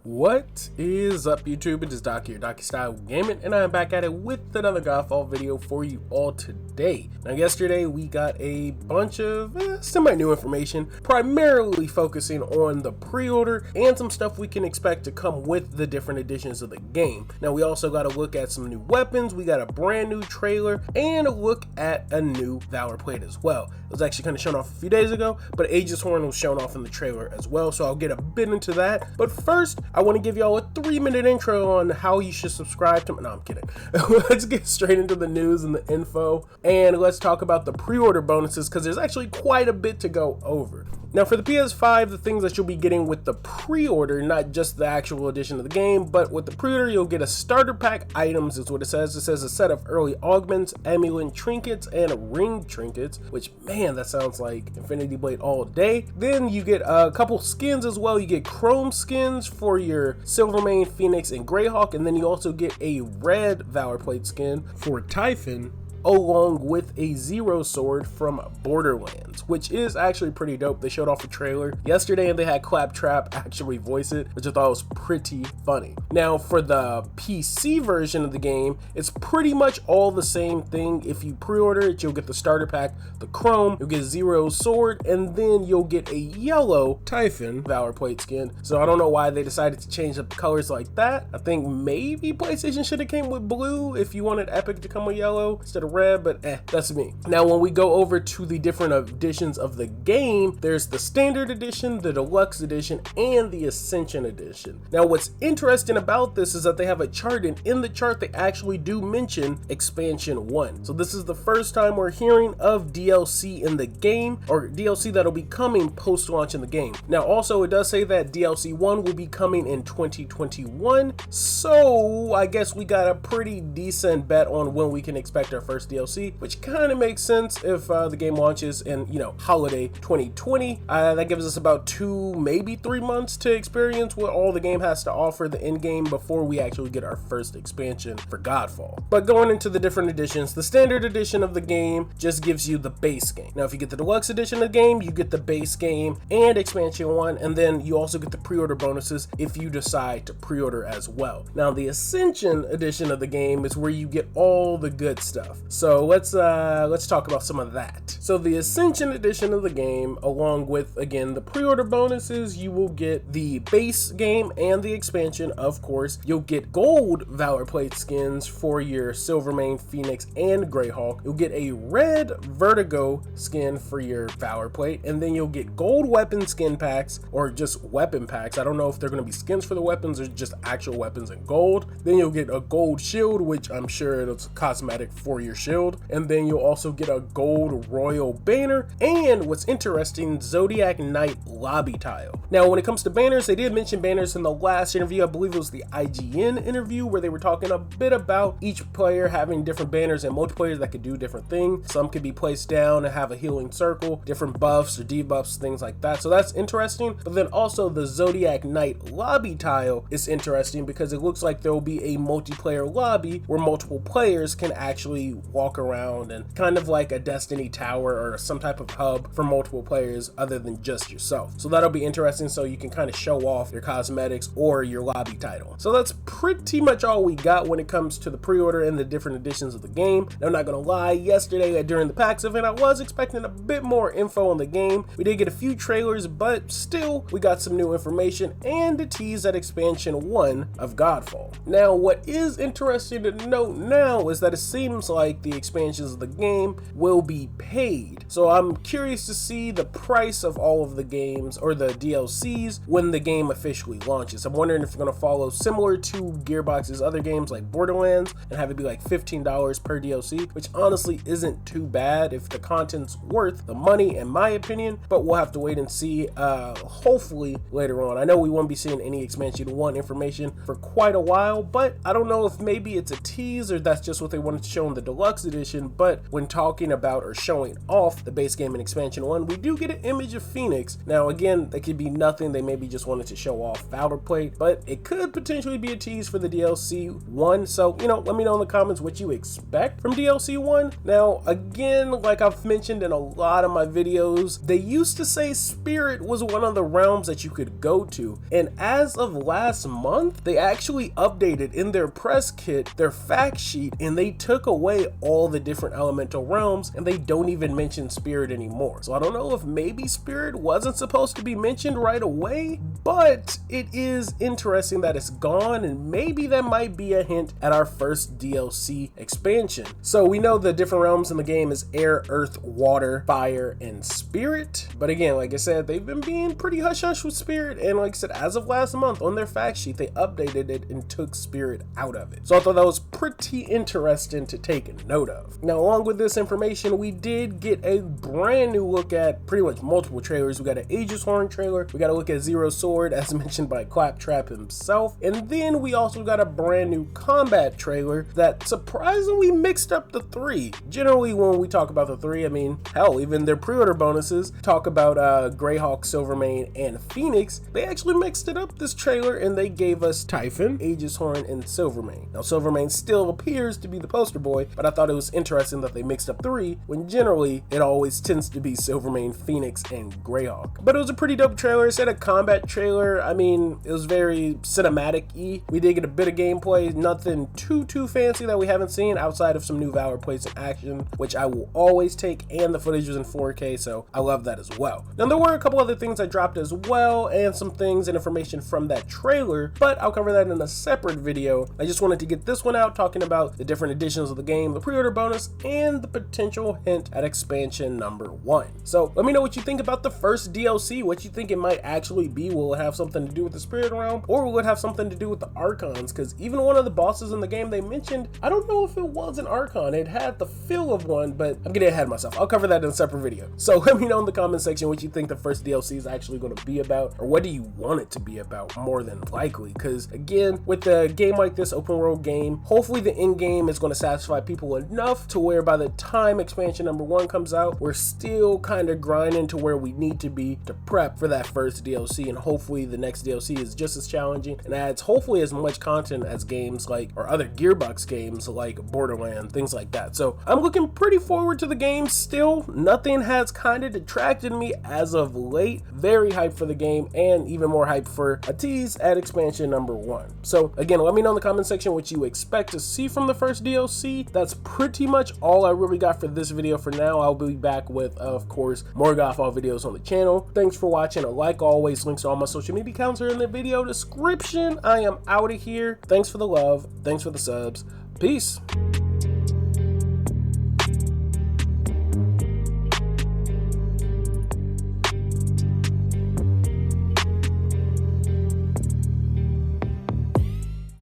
What is up, YouTube? It is Doc here, Doc Style Gaming, and I'm back at it with another GodFall video for you all today. Now, yesterday we got a bunch of semi-new information, primarily focusing on the pre-order and some stuff we can expect to come with the different editions of the game. Now, we also got to look at some new weapons, we got a brand new trailer, and a look at a new Valorplate as well. It was actually kind of shown off a few days ago, but Aegishorn was shown off in the trailer as well, so I'll get a bit into that. But first, I want to give y'all a 3-minute intro on how you should subscribe to me. No, I'm kidding. Let's get straight into the news and the info, and let's talk about the pre-order bonuses because there's actually quite a bit to go over. Now, for the PS5, the things that you'll be getting with the pre-order, not just the actual edition of the game, but with the pre-order, you'll get a starter pack items, is what it says. It says a set of early augments, amulet trinkets, and ring trinkets, which, man, that sounds like Infinity Blade all day. Then you get a couple skins as well. You get chrome skins for your Silvermane, Phoenix, and Greyhawk, and then you also get a red Valorplate skin for Typhon, along with a Zero sword from Borderlands, which is actually pretty dope. They showed off a trailer yesterday and they had Claptrap actually voice it, which I thought was pretty funny. Now, for the PC version of the game, it's pretty much all the same thing. If you pre-order it, you'll get the starter pack, the chrome, you'll get Zero sword, and then you'll get a yellow Typhon Valorplate skin. So I don't know why they decided to change up the colors like that. I think maybe PlayStation should have came with blue if you wanted Epic to come with yellow instead of red, but that's me. Now, when we go over to the different editions of the game, there's the standard edition, the deluxe edition, and the Ascension edition. Now, what's interesting about this is that they have a chart, and in the chart they actually do mention expansion 1. So this is the first time we're hearing of DLC in the game, or DLC that'll be coming post-launch in the game. Now, also, it does say that DLC 1 will be coming in 2021, so I guess we got a pretty decent bet on when we can expect our first DLC, which kind of makes sense if the game launches in, holiday 2020. That gives us about 2, maybe 3 months to experience what all the game has to offer, the end game, before we actually get our first expansion for GodFall. But going into the different editions, the standard edition of the game just gives you the base game. Now, if you get the deluxe edition of the game, you get the base game and expansion 1, and then you also get the pre-order bonuses if you decide to pre-order as well. Now, the Ascension edition of the game is where you get all the good stuff. So let's talk about some of that. So the Ascension edition of the game, along with, again, the pre-order bonuses, you will get the base game and the expansion, of course. You'll get gold Valorplate skins for your Silvermane, Phoenix, and Greyhawk. You'll get a red Vertigo skin for your Valorplate, and then you'll get gold weapon skin packs, or just weapon packs. I don't know if they're going to be skins for the weapons or just actual weapons in gold. Then you'll get a gold shield, which I'm sure it's cosmetic for your shield, and then you'll also get a gold royal banner, and what's interesting, Zodiac Knight lobby tile. Now, when it comes to banners, they did mention banners in the last interview. I believe it was the IGN interview, where they were talking a bit about each player having different banners and multiplayers that could do different things. Some could be placed down and have a healing circle, different buffs or debuffs, things like that. So that's interesting. But then also the Zodiac Knight lobby tile is interesting because it looks like there will be a multiplayer lobby where multiple players can actually walk around, and kind of like a Destiny tower or some type of hub for multiple players other than just yourself. So that'll be interesting, so you can kind of show off your cosmetics or your lobby title. So that's pretty much all we got when it comes to the pre-order and the different editions of the game. Now, I'm not gonna lie, yesterday during the PAX event, I was expecting a bit more info on the game. We did get a few trailers, but still, we got some new information and a tease at expansion 1 of GodFall. Now, what is interesting to note now is that it seems like the expansions of the game will be paid. So I'm curious to see the price of all of the games or the DLCs when the game officially launches. I'm wondering if you're going to follow similar to Gearbox's other games like Borderlands and have it be like $15 per DLC, which honestly isn't too bad if the content's worth the money, in my opinion, but we'll have to wait and see, hopefully later on. I know we won't be seeing any expansion 1 information for quite a while, but I don't know if maybe it's a tease or that's just what they wanted to show in the deluxe edition. But when talking about or showing off the base game and expansion 1, we do get an image of Phoenix. Now again, that could be nothing, they maybe just wanted to show off Valorplate, but it could potentially be a tease for the DLC 1. So, you know, let me know in the comments what you expect from DLC 1. Now again, like I've mentioned in a lot of my videos, they used to say Spirit was one of the realms that you could go to, and as of last month, they actually updated in their press kit their fact sheet, and they took away all the different elemental realms, and they don't even mention Spirit anymore. So I don't know if maybe Spirit wasn't supposed to be mentioned right away, but it is interesting that it's gone, and maybe that might be a hint at our first DLC expansion. So we know the different realms in the game is air, earth, water, fire, and spirit. But again, like I said, they've been being pretty hush-hush with Spirit, and like I said, as of last month on their fact sheet, they updated it and took Spirit out of it. So I thought that was pretty interesting to take note of. Now, along with this information, we did get a brand new look at pretty much multiple trailers. We got an Aegishorn trailer, we got a look at Zero Sword, as mentioned by Claptrap himself, and then we also got a brand new combat trailer that surprisingly mixed up the three. Generally, when we talk about the three, I mean, hell, even their pre-order bonuses talk about Greyhawk, Silvermane, and Phoenix. They actually mixed it up this trailer, and they gave us Typhon, Aegishorn, and Silvermane. Now, Silvermane still appears to be the poster boy, but I thought it was interesting that they mixed up three, when generally it always tends to be Silvermane, Phoenix, and Greyhawk. But it was a pretty dope trailer. It said a combat trailer. I mean, it was very cinematic-y. We did get a bit of gameplay, nothing too fancy that we haven't seen outside of some new Valorplates in action, which I will always take, and the footage was in 4K, so I love that as well. Now, there were a couple other things that dropped as well, and some things and information from that trailer, but I'll cover that in a separate video. I just wanted to get this one out, talking about the different editions of the game, the pre-order bonus, and the potential hint at expansion number 1. So let me know what you think about the first DLC, what you think it might actually be. Will it have something to do with the Spirit Realm, or will it have something to do with the Archons? Because even one of the bosses in the game they mentioned, I don't know if it was an Archon. It had the feel of one, but I'm getting ahead of myself. I'll cover that in a separate video. So let me know in the comment section what you think the first DLC is actually going to be about, or what do you want it to be about more than likely. Because again, with a game like this, open world game, hopefully the end game is going to satisfy people enough to where by the time expansion number 1 comes out, we're still kind of grinding to where we need to be to prep for that first DLC, and hopefully the next DLC is just as challenging and adds hopefully as much content as games like, or other Gearbox games like Borderlands, things like that. So I'm looking pretty forward to the game still. Nothing has kind of detracted me as of late. Very hyped for the game, and even more hyped for a tease at expansion number 1. So again, let me know in the comment section what you expect to see from the first DLC. That's pretty much all I really got for this video for now. I'll be back with, of course, more GodFall videos on the channel. Thanks for watching. Like always, links to all my social media accounts are in the video description. I am out of here. Thanks for the love. Thanks for the subs. Peace.